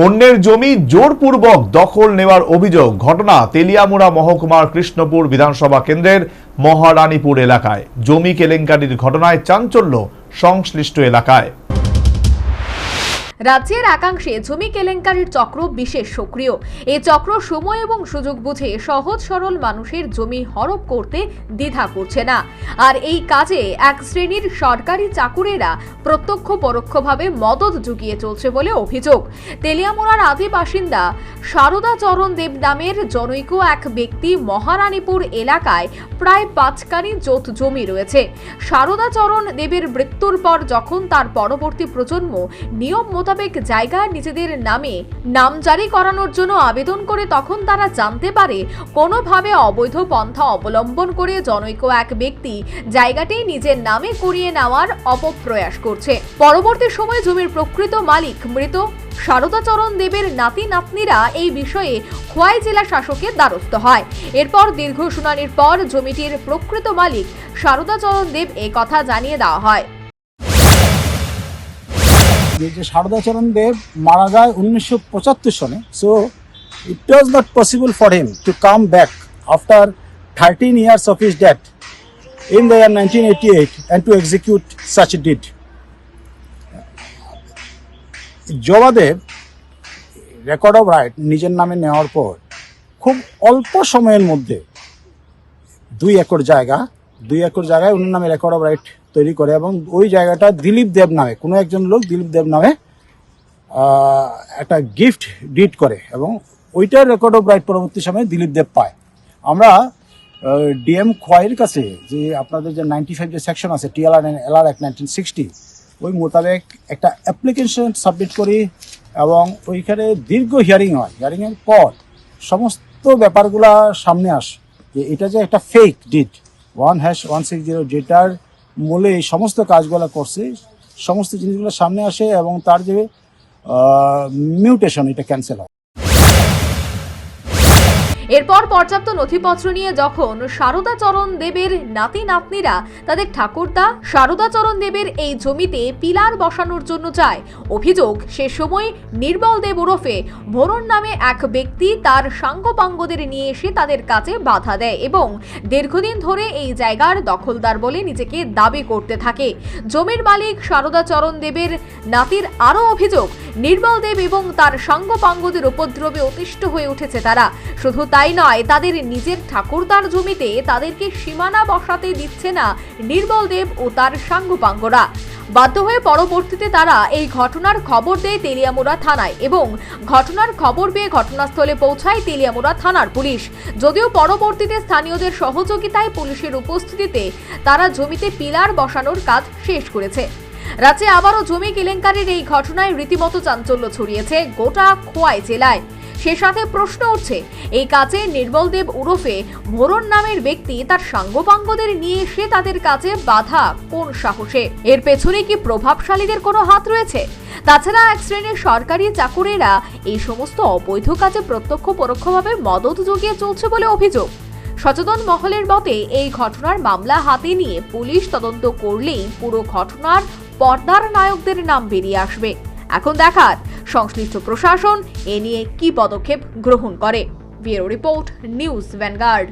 অন্যের জমি জোরপূর্বক দখল নেওয়ার অভিযোগ ঘটনা তেলিয়ামুড়া মহকুমার কৃষ্ণপুর বিধানসভা কেন্দ্রের মহারানীপুর এলাকায়। জমি কেলেঙ্কারির ঘটনায় চাঞ্চল্য সংশ্লিষ্ট এলাকায়। রাজ্যের একাংশে জমি কেলেঙ্কারির চক্র বিশেষ সক্রিয়। এই চক্র সময় এবং সুযোগ বুঝে সহজ সরল মানুষের জমি হরপ করতে দ্বিধা করছে না। আর এই কাজে এক শ্রেণীর সরকারি চাকুরেরা প্রত্যক্ষ পরোক্ষভাবে মদত জুগিয়ে চলছে বলে অভিযোগ। তেলিয়ামুড়ার আদি বাসিন্দা সারদা চরণ দেব নামের জনৈক এক ব্যক্তি মহারানীপুর এলাকায় প্রায় 5 কানি জোত জমি রয়েছে। সারদা চরণ দেবের মৃত্যুর পর যখন তার পরবর্তী প্রজন্ম নিয়ম মোতাবেক জায়গা নিজেদের নামে নামজারি করানোর জন্য আবেদন করে, তখন তারা জানতে পারে কোনোভাবে অবৈধ পন্থা অবলম্বন করে জনৈক এক ব্যক্তি জায়গাটি নিজের নামে করিয়ে নেওয়ার অপপ্রয়াস করছে। পরবর্তী সময়ে জমির প্রকৃত মালিক মৃত সারদা চরণ দেবের নাতি নাতনিরা এই বিষয়ে খোয়াই জেলা শাসকের দ্বারস্থ হয়। এরপর দীর্ঘ শুনানির পর জমিটির প্রকৃত মালিক সারদা চরণ দেব এই কথা জানিয়ে দেওয়া হয়। যে সারদা চরণ দেব মারা যায় 1975 সনে। So it was not possible for him to come back after 13 years of his death in the year 1988 and to execute such a deed. জবাদেব রেকর্ড অফ রাইট নিজের নামে নেওয়ার পর খুব অল্প সময়ের মধ্যে 2 একর জায়গায় ওনার নামে রেকর্ড অফ রাইট তৈরি করে এবং ওই জায়গাটা দিলীপ দেব নামে কোনো একজন লোক দিলীপ দেব নামে একটা গিফট ডিড করে এবং ওইটার রেকর্ড অফ রাইট পরবর্তী সময়ে দিলীপ দেব পায়। আমরা ডিএম খোয়াইয়ের কাছে যে আপনাদের যে 95 যে সেকশন আছে টিএলআর এন্ড এলআর অ্যাক্ট 1960 ওই মোতাবেক একটা অ্যাপ্লিকেশন সাবমিট করি এবং ওইখানে দীর্ঘ হিয়ারিং হয়। হিয়ারিংয়ের পর সমস্ত ব্যাপারগুলা সামনে আসে যে এটা যে একটা ফেক ডিড 1/160 যেটার মূলে এই সমস্ত কাজগুলো করছে সমস্ত জিনিসগুলো সামনে আসে এবং তার যে মিউটেশন এটা ক্যান্সেল হয়। এরপর পর্যাপ্ত নথিপত্র নিয়ে যখন সারদা চরণ দেবের নাতি নাতনিরা তাদের ঠাকুরদা সারদা চরণ দেবের এই জমিতে পিলার বসানোর জন্য যায়, অভিযোগ সে সময় নির্মল দেব ওরফে ভরণ নামে এক ব্যক্তি তার সাঙ্গপাঙ্গদের নিয়ে এসে তাদের কাছে বাধা দেয় এবং দীর্ঘদিন ধরে এই জায়গার দখলদার বলে নিজেকে দাবি করতে থাকে। জমির মালিক সারদা চরণ দেবের নাতির আরও অভিযোগ নির্মল দেব এবং তার সাঙ্গপাঙ্গদের উপদ্রবে অতিষ্ঠ হয়ে উঠেছে তারা। শুধু তাই নয়, তাদের নিজের ঠাকুরদার জমিতে তাদেরকে সীমানা বসাতে দিচ্ছে না নির্মল দেব ও তার সাঙ্গপাঙ্গরা। বাধ্য হয়ে পরবর্তীতে তারা এই ঘটনার খবর দেয় তেলিয়ামুড়া থানায় এবং ঘটনার খবর পেয়ে ঘটনাস্থলে পৌঁছায় তেলিয়ামুড়া থানার পুলিশ। যদিও পরবর্তীতে স্থানীয়দের সহযোগিতায় পুলিশের উপস্থিতিতে তারা জমিতে পিলার বসানোর কাজ শেষ করেছে। রাজ্যে আবারও জমি কেলেঙ্কারির এই ঘটনায় রীতিমতো চাঞ্চল্য ছড়িয়েছে গোটা খোয়াই জেলায়। সে সাথে প্রশ্ন উঠছে, এই কাজে নির্মল দেব ওরফে ভরণ নামের ব্যক্তি তার সাঙ্গপাঙ্গদের নিয়ে এসে তাদের কাছে বাধা কোন সাহসে? এর পেছনে কি প্রভাবশালীদের কোনো হাত রয়েছে? তাছাড়া এক শ্রেণীর সরকারি চাকুরেরা এই সমস্ত অবৈধ কাজে প্রত্যক্ষ পরোক্ষভাবে মদত জুগিয়ে চলছে বলে অভিযোগ। সচেতন মহলের মতে এই ঘটনার মামলা হাতে নিয়ে পুলিশ তদন্ত করলেই পুরো ঘটনার পর্দার নায়কদের নাম বেরিয়ে আসবে। এখন দেখার সংশ্লিষ্ট প্রশাসন এ নিয়ে কি পদক্ষেপ গ্রহণ করে। Bureau report, news vanguard.